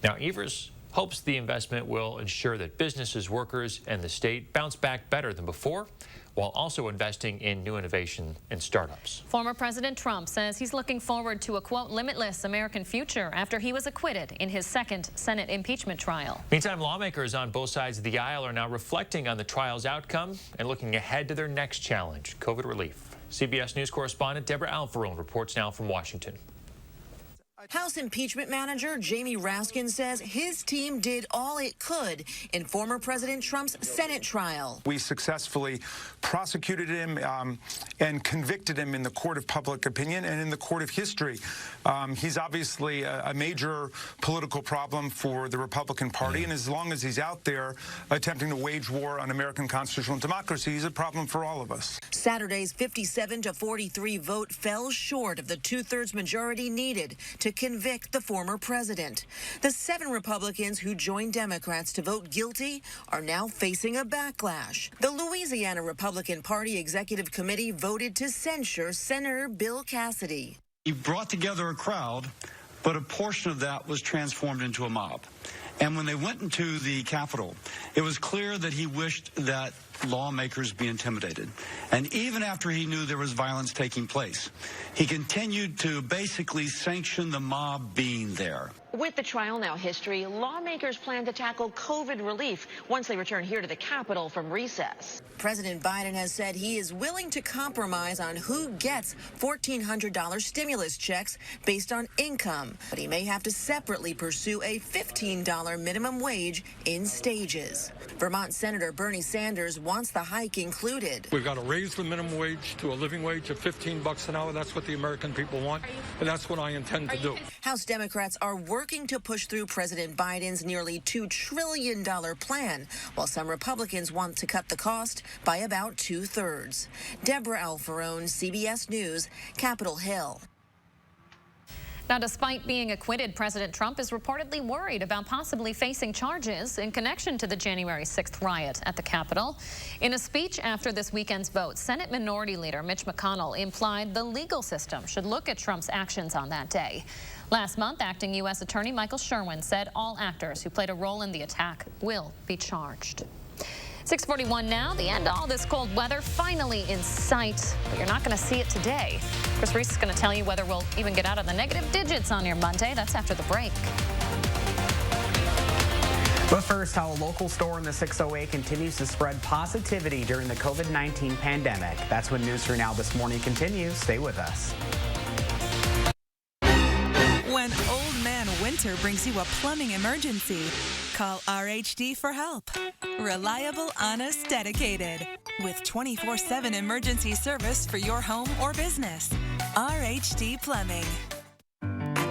Now, Evers hopes the investment will ensure that businesses, workers, and the state bounce back better than before, while also investing in new innovation and startups. Former President Trump says he's looking forward to a, quote, limitless American future after he was acquitted in his second Senate impeachment trial. Meantime, lawmakers on both sides of the aisle are now reflecting on the trial's outcome and looking ahead to their next challenge, COVID relief. CBS News correspondent Deborah Alfarone reports now from Washington. House impeachment manager Jamie Raskin says his team did all it could in former President Trump's Senate trial. We successfully prosecuted him and convicted him in the court of public opinion and in the court of history. He's obviously a major political problem for the Republican Party, and as long as he's out there attempting to wage war on American constitutional democracy, he's a problem for all of us. Saturday's 57-43 vote fell short of the two-thirds majority needed to convict the former president. The 7 Republicans who joined Democrats to vote guilty are now facing a backlash. The Louisiana Republican Party Executive Committee voted to censure Senator Bill Cassidy. He brought together a crowd, but a portion of that was transformed into a mob. And when they went into the Capitol, it was clear that he wished that lawmakers be intimidated. And even after he knew there was violence taking place, he continued to basically sanction the mob being there. With the trial now history, lawmakers plan to tackle COVID relief once they return here to the Capitol from recess. President Biden has said he is willing to compromise on who gets $1,400 stimulus checks based on income, but he may have to separately pursue a $15 minimum wage in stages. Vermont Senator Bernie Sanders wants the hike included. We've got to raise the minimum wage to a living wage of $15 an hour. That's what the American people want, and that's what I intend to do. House Democrats are working to push through President Biden's nearly $2 trillion plan, while some Republicans want to cut the cost by about 2/3. Deborah Alfarone, CBS News, Capitol Hill. Now, despite being acquitted, President Trump is reportedly worried about possibly facing charges in connection to the January 6th riot at the Capitol. In a speech after this weekend's vote, Senate Minority Leader Mitch McConnell implied the legal system should look at Trump's actions on that day. Last month, acting U.S. Attorney Michael Sherwin said all actors who played a role in the attack will be charged. 6:41 now. The end of all this cold weather finally in sight, but you're not going to see it today. Chris Reese is going to tell you whether we'll even get out of the negative digits on your Monday. That's after the break. But first, how a local store in the 608 continues to spread positivity during the COVID-19 pandemic. That's when News 3 Now this morning continues. Stay with us. When Old Man Winter brings you a plumbing emergency, call RHD for help. Reliable, honest, dedicated. With 24/7 emergency service for your home or business. RHD Plumbing.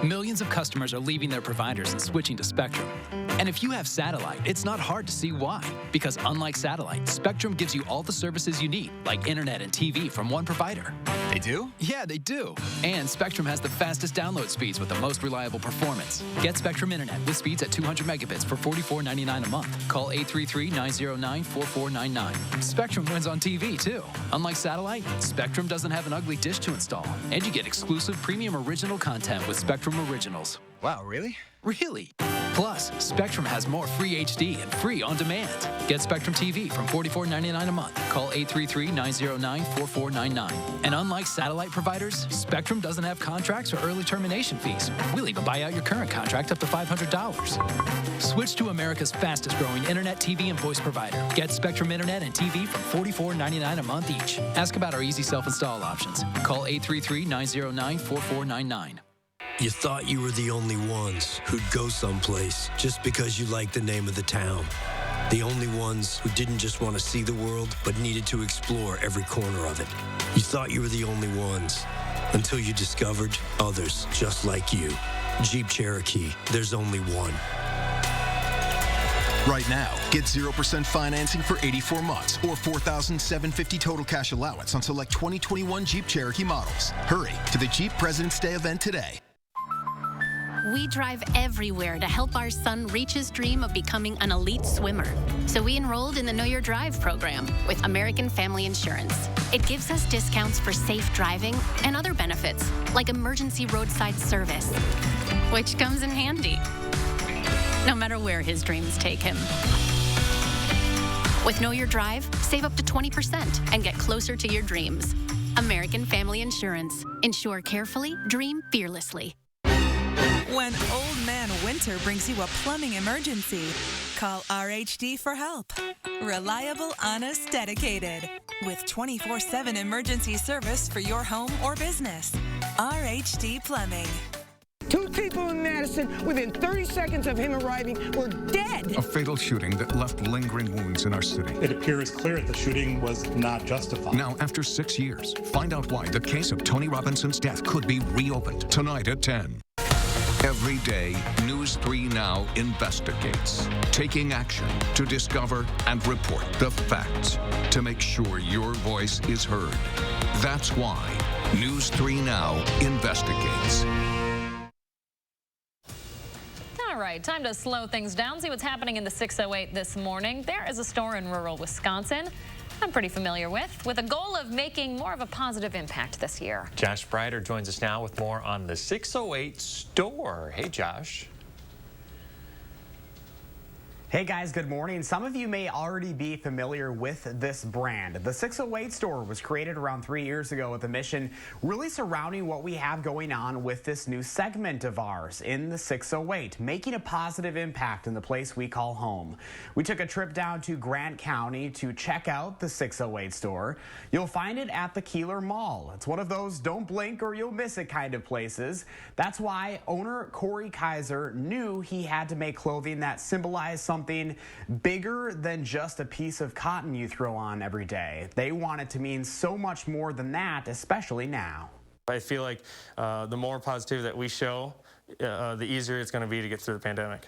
Millions of customers are leaving their providers and switching to Spectrum. And if you have satellite, it's not hard to see why. Because unlike satellite, Spectrum gives you all the services you need, like internet and TV from one provider. They do? Yeah, they do. And Spectrum has the fastest download speeds with the most reliable performance. Get Spectrum Internet with speeds at 200 megabits for $44.99 a month. Call 833-909-4499. Spectrum wins on TV, too. Unlike satellite, Spectrum doesn't have an ugly dish to install. And you get exclusive premium original content with Spectrum Originals. Wow, really? Really. Plus, Spectrum has more free HD and free on demand. Get Spectrum TV from $44.99 a month. Call 833-909-4499. And unlike satellite providers, Spectrum doesn't have contracts or early termination fees. We'll even buy out your current contract up to $500. Switch to America's fastest growing internet, TV, and voice provider. Get Spectrum Internet and TV from $44.99 a month each. Ask about our easy self-install options. Call 833-909-4499. You thought you were the only ones who'd go someplace just because you liked the name of the town. The only ones who didn't just want to see the world, but needed to explore every corner of it. You thought you were the only ones until you discovered others just like you. Jeep Cherokee, there's only one. Right now, get 0% financing for 84 months or $4,750 total cash allowance on select 2021 Jeep Cherokee models. Hurry to the Jeep President's Day event today. We drive everywhere to help our son reach his dream of becoming an elite swimmer. So we enrolled in the Know Your Drive program with American Family Insurance. It gives us discounts for safe driving and other benefits, like emergency roadside service, which comes in handy, no matter where his dreams take him. With Know Your Drive, save up to 20% and get closer to your dreams. American Family Insurance. Insure carefully, dream fearlessly. When Old Man Winter brings you a plumbing emergency, call RHD for help. Reliable, honest, dedicated. With 24/7 emergency service for your home or business. RHD Plumbing. 2 people in Madison, within 30 seconds of him arriving, were dead. A fatal shooting that left lingering wounds in our city. It appears clear the shooting was not justified. Now, after 6 years, find out why the case of Tony Robinson's death could be reopened tonight at 10. Every day, News 3 Now investigates, taking action to discover and report the facts to make sure your voice is heard. That's why News 3 Now investigates. All right, time to slow things down, see what's happening in the 608 this morning. There is a store in rural Wisconsin I'm pretty familiar with a goal of making more of a positive impact this year. Josh Breider joins us now with more on the 608 store. Hey, Josh. Hey guys, good morning. Some of you may already be familiar with this brand. The 608 store was created around 3 years ago with a mission really surrounding what we have going on with this new segment of ours in the 608, making a positive impact in the place we call home. We took a trip down to Grant County to check out the 608 store. You'll find it at the Keeler Mall. It's one of those don't blink or you'll miss it kind of places. That's why owner Corey Kaiser knew he had to make clothing that symbolized something bigger than just a piece of cotton you throw on every day. They want it to mean so much more than that, especially now. I feel like the more positivity that we show, the easier it's going to be to get through the pandemic.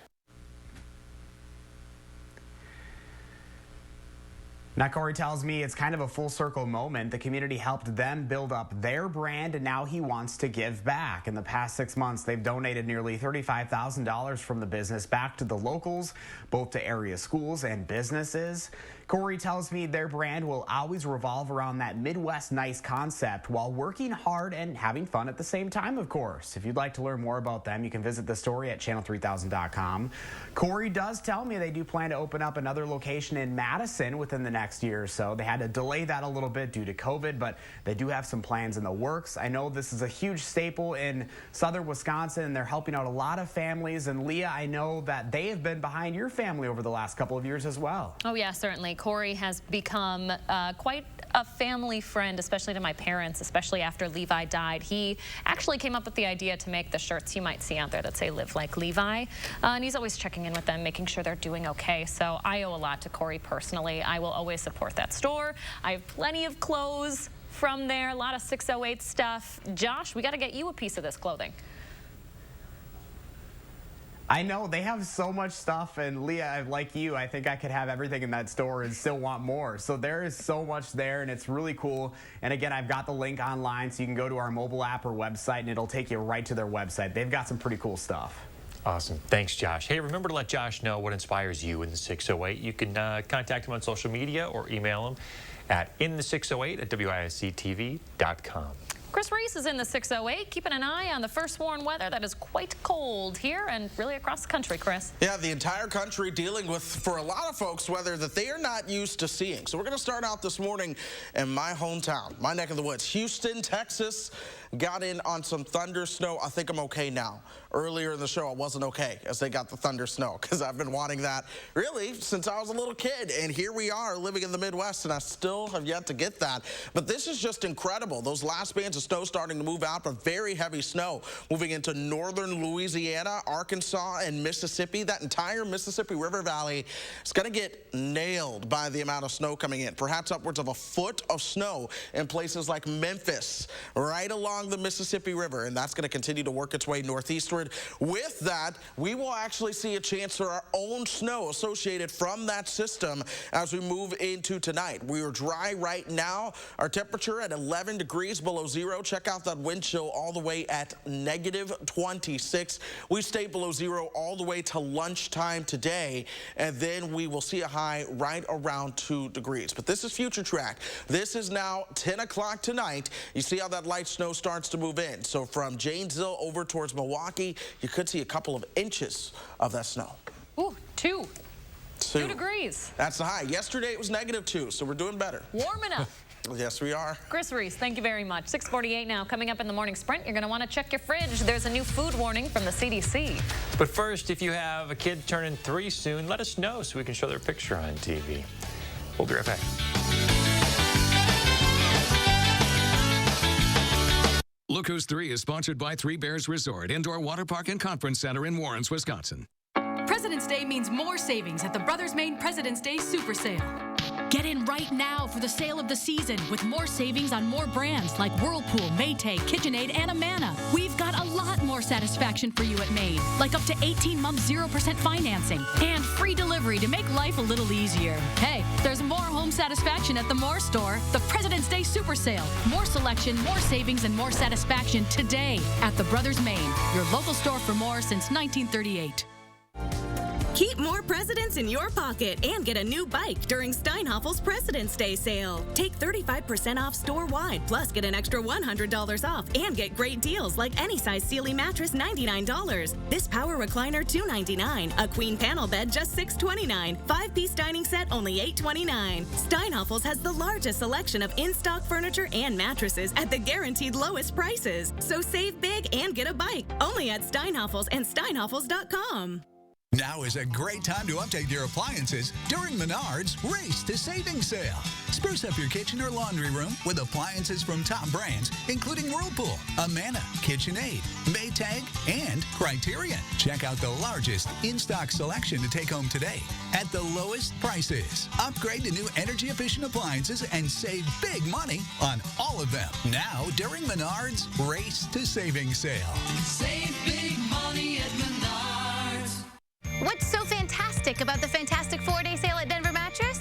Now, Corey tells me it's kind of a full circle moment. The community helped them build up their brand, and now he wants to give back. In the past 6 months, they've donated nearly $35,000 from the business back to the locals, both to area schools and businesses. Corey tells me their brand will always revolve around that Midwest nice concept while working hard and having fun at the same time, of course. If you'd like to learn more about them, you can visit the story at channel3000.com. Corey does tell me they do plan to open up another location in Madison within the next year or so. They had to delay that a little bit due to COVID, but they do have some plans in the works. I know this is a huge staple in southern Wisconsin, and they're helping out a lot of families. And Leah, I know that they have been behind your family over the last couple of years as well. Oh yeah, certainly. Corey has become quite a family friend, especially to my parents, especially after Levi died. He actually came up with the idea to make the shirts you might see out there that say "Live Like Levi," and he's always checking in with them, making sure they're doing okay. So I owe a lot to Corey personally. I will always support that store. I have plenty of clothes from there, a lot of 608 stuff. Josh, we got to get you a piece of this clothing. I know, they have so much stuff, and Leah, like you, I think I could have everything in that store and still want more. So there is so much there, and it's really cool. And again, I've got the link online, so you can go to our mobile app or website, and it'll take you right to their website. They've got some pretty cool stuff. Awesome. Thanks, Josh. Hey, remember to let Josh know what inspires you in the 608. You can contact him on social media or email him at inthe608@wisctv.com. Chris Reese is in the 608, keeping an eye on the first warned weather that is quite cold here and really across the country, Chris. Yeah, the entire country dealing with, for a lot of folks, weather that they are not used to seeing. So we're going to start out this morning in my hometown, my neck of the woods, Houston, Texas. Got in on some thunder snow. I think I'm okay now. Earlier in the show, I wasn't okay as they got the thunder snow because I've been wanting that really since I was a little kid. And here we are living in the Midwest, and I still have yet to get that. But this is just incredible. Those last bands of snow starting to move out, but very heavy snow moving into northern Louisiana, Arkansas, and Mississippi. That entire Mississippi River Valley is going to get nailed by the amount of snow coming in. Perhaps upwards of a foot of snow in places like Memphis, right along the Mississippi River, and that's going to continue to work its way northeastward. With that, we will actually see a chance for our own snow associated from that system as we move into tonight. We are dry right now. Our temperature at 11 degrees below zero. Check out that wind chill all the way at -26. We stay below zero all the way to lunchtime today, and then we will see a high right around 2 degrees. But this is future track. This is now 10 o'clock tonight. You see how that light snow starts to move in. So from Janesville over towards Milwaukee, you could see a couple of inches of that snow. Ooh, 2 degrees. That's the high. Yesterday it was -2, so we're doing better. Warm enough. Yes, we are. Chris Reese, thank you very much. 6:48 now. Coming up in the morning sprint, you're going to want to check your fridge. There's a new food warning from the CDC. But first, if you have a kid turning 3 soon, let us know so we can show their picture on TV. We'll be right back. Look Who's 3 is sponsored by Three Bears Resort, Indoor Water Park and Conference Center in Warrens, Wisconsin. President's Day means more savings at the Brothers Maine President's Day Super Sale. Get in right now for the sale of the season with more savings on more brands like Whirlpool, Maytag, KitchenAid, and Amana. We've got a lot more satisfaction for you at Maine, like up to 18-month 0% financing and free delivery to make life a little easier. Hey, there's more home satisfaction at the Moore store. The President's Day Super Sale. More selection, more savings, and more satisfaction today at the Brothers Maine, your local store for more since 1938. Keep more presidents in your pocket and get a new bike during Steinhaffel's President's Day sale. Take 35% off store-wide, plus get an extra $100 off and get great deals like any size Sealy mattress, $99. This power recliner, $299. A queen panel bed, just $629. 5-piece dining set, only $829. Steinhaffel's has the largest selection of in-stock furniture and mattresses at the guaranteed lowest prices. So save big and get a bike. Only at Steinhaffel's and steinhaffels.com. Now is a great time to update your appliances during Menards Race to Savings Sale. Spruce up your kitchen or laundry room with appliances from top brands, including Whirlpool, Amana, KitchenAid, Maytag, and Criterion. Check out the largest in-stock selection to take home today at the lowest prices. Upgrade to new energy-efficient appliances and save big money on all of them. Now during Menards Race to Savings Sale. Save big money at Menards. What's so fantastic about the fantastic 4-day sale at Denver Mattress?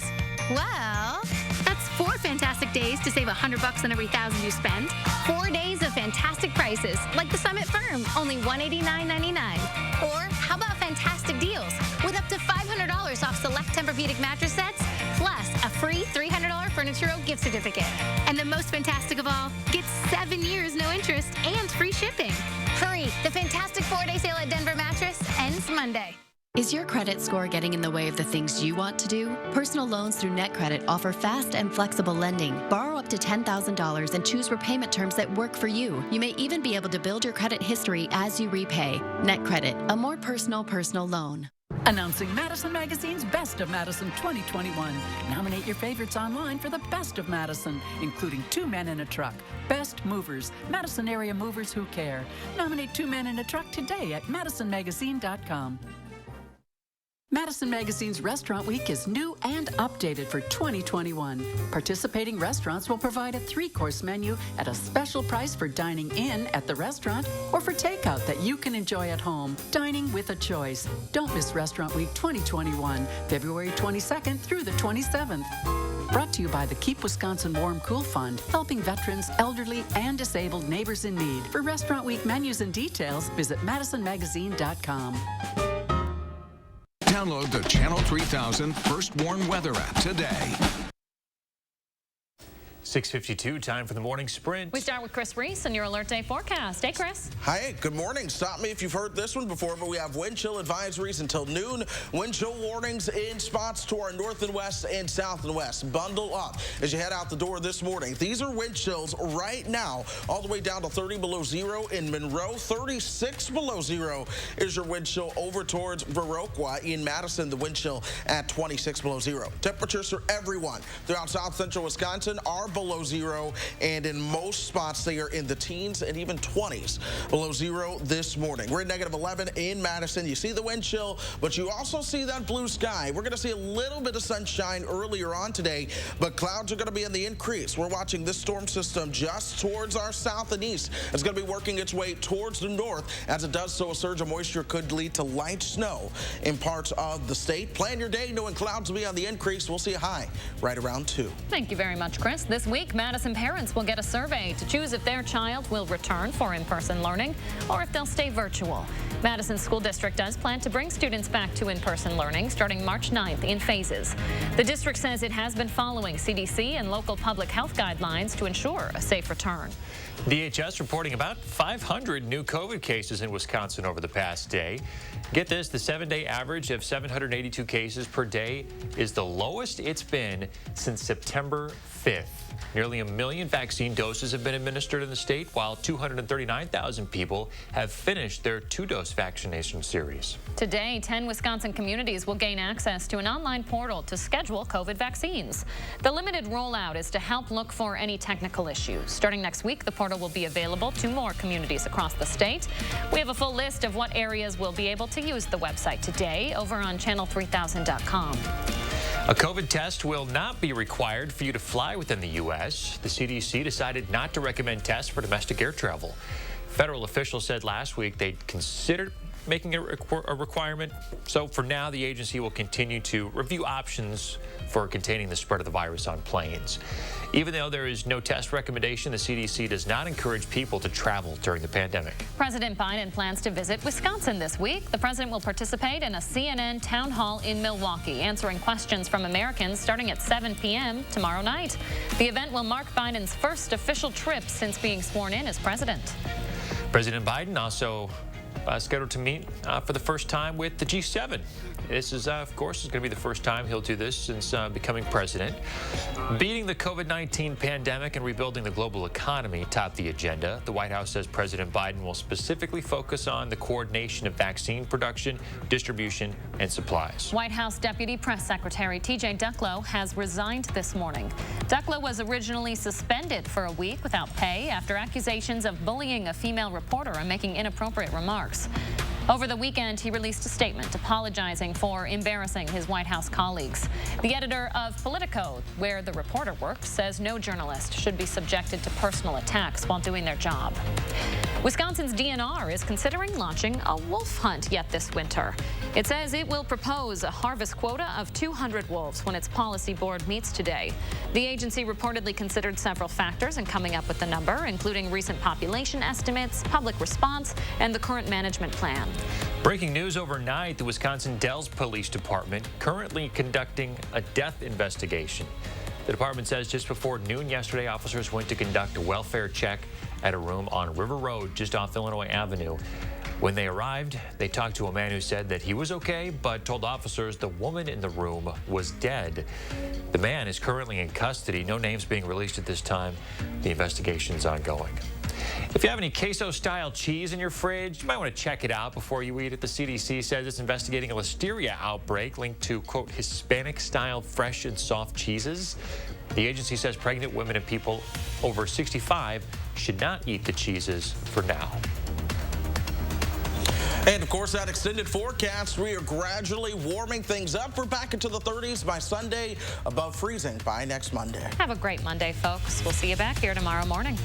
Well, that's 4 fantastic days to save $100 on every $1,000 you spend. 4 days of fantastic prices, like the Summit Firm, only $189.99. Or how about fantastic deals with up to $500 off select Tempur-Pedic mattress sets, plus a free $300 Furniture Row gift certificate. And the most fantastic of all, get 7 years no interest and free shipping. Hurry, the fantastic 4-day sale at Denver Mattress ends Monday. Is your credit score getting in the way of the things you want to do? Personal loans through NetCredit offer fast and flexible lending. Borrow up to $10,000 and choose repayment terms that work for you. You may even be able to build your credit history as you repay. NetCredit, a more personal loan. Announcing Madison Magazine's Best of Madison 2021. Nominate your favorites online for the Best of Madison, including 2 Men in a Truck, Best Movers, Madison area movers who care. Nominate 2 Men in a Truck today at madisonmagazine.com. Madison Magazine's Restaurant Week is new and updated for 2021. Participating restaurants will provide a 3-course menu at a special price for dining in at the restaurant or for takeout that you can enjoy at home. Dining with a choice. Don't miss Restaurant Week 2021, February 22nd through the 27th. Brought to you by the Keep Wisconsin Warm Cool Fund, helping veterans, elderly, and disabled neighbors in need. For Restaurant Week menus and details, visit madisonmagazine.com. Download the Channel 3000 First Warn Weather app today. 6:52, time for the morning sprint. We start with Chris Reese and your Alert Day forecast. Hey, Chris. Hi, good morning. Stop me if you've heard this one before, but we have wind chill advisories until noon. Wind chill warnings in spots to our north and west and south and west. Bundle up as you head out the door this morning. These are wind chills right now, all the way down to 30 below zero in Monroe. 36 below zero is your wind chill over towards Viroqua. In Madison, the wind chill at 26 below zero. Temperatures for everyone throughout south central Wisconsin are below zero, and in most spots they are in the teens and even 20s below zero this morning. We're at negative 11 in Madison. You see the wind chill, but you also see that blue sky. We're going to see a little bit of sunshine earlier on today, but clouds are going to be in the increase. We're watching this storm system just towards our south and east. It's going to be working its way towards the north. As it does so, a surge of moisture could lead to light snow in parts of the state. Plan your day knowing clouds will be on the increase. We'll see a high right around 2. Thank you very much, Chris. This week, Madison parents will get a survey to choose if their child will return for in-person learning or if they'll stay virtual. Madison School District does plan to bring students back to in-person learning starting March 9th in phases. The district says it has been following CDC and local public health guidelines to ensure a safe return. DHS reporting about 500 new COVID cases in Wisconsin over the past day. Get this, the 7-day average of 782 cases per day is the lowest it's been since September 5th. Nearly 1 million vaccine doses have been administered in the state, while 239,000 people have finished their 2-dose vaccination series. Today, 10 Wisconsin communities will gain access to an online portal to schedule COVID vaccines. The limited rollout is to help look for any technical issues. Starting next week, the portal will be available to more communities across the state. We have a full list of what areas will be able to use the website today over on channel3000.com. A COVID test will not be required for you to fly within the U.S. The CDC decided not to recommend tests for domestic air travel. Federal officials said last week they'd considered making it a requirement. So for now, the agency will continue to review options for containing the spread of the virus on planes. Even though there is no test recommendation, the CDC does not encourage people to travel during the pandemic. President Biden plans to visit Wisconsin this week. The president will participate in a CNN town hall in Milwaukee, answering questions from Americans starting at 7 p.m. tomorrow night. The event will mark Biden's first official trip since being sworn in as president. President Biden also scheduled to meet for the first time with the G7. This is, of course, going to be the first time he'll do this since becoming president. Beating the COVID-19 pandemic and rebuilding the global economy top the agenda. The White House says President Biden will specifically focus on the coordination of vaccine production, distribution, and supplies. White House Deputy Press Secretary T.J. Ducklo has resigned this morning. Ducklo was originally suspended for a week without pay after accusations of bullying a female reporter and making inappropriate remarks. Over the weekend, he released a statement apologizing for embarrassing his White House colleagues. The editor of Politico, where the reporter worked, says no journalist should be subjected to personal attacks while doing their job. Wisconsin's DNR is considering launching a wolf hunt yet this winter. It says it will propose a harvest quota of 200 wolves when its policy board meets today. The agency reportedly considered several factors in coming up with the number, including recent population estimates, public response, and the current management plan. Breaking news overnight, the Wisconsin Dells Police Department currently conducting a death investigation. The department says just before noon yesterday, officers went to conduct a welfare check at a room on River Road just off Illinois Avenue. When they arrived, they talked to a man who said that he was okay, but told officers the woman in the room was dead. The man is currently in custody. No names being released at this time. The investigation's ongoing. If you have any queso-style cheese in your fridge, you might want to check it out before you eat it. The CDC says it's investigating a listeria outbreak linked to, quote, Hispanic-style fresh and soft cheeses. The agency says pregnant women and people over 65 should not eat the cheeses for now. And, of course, that extended forecast, we are gradually warming things up. We're back into the 30s by Sunday, above freezing by next Monday. Have a great Monday, folks. We'll see you back here tomorrow morning.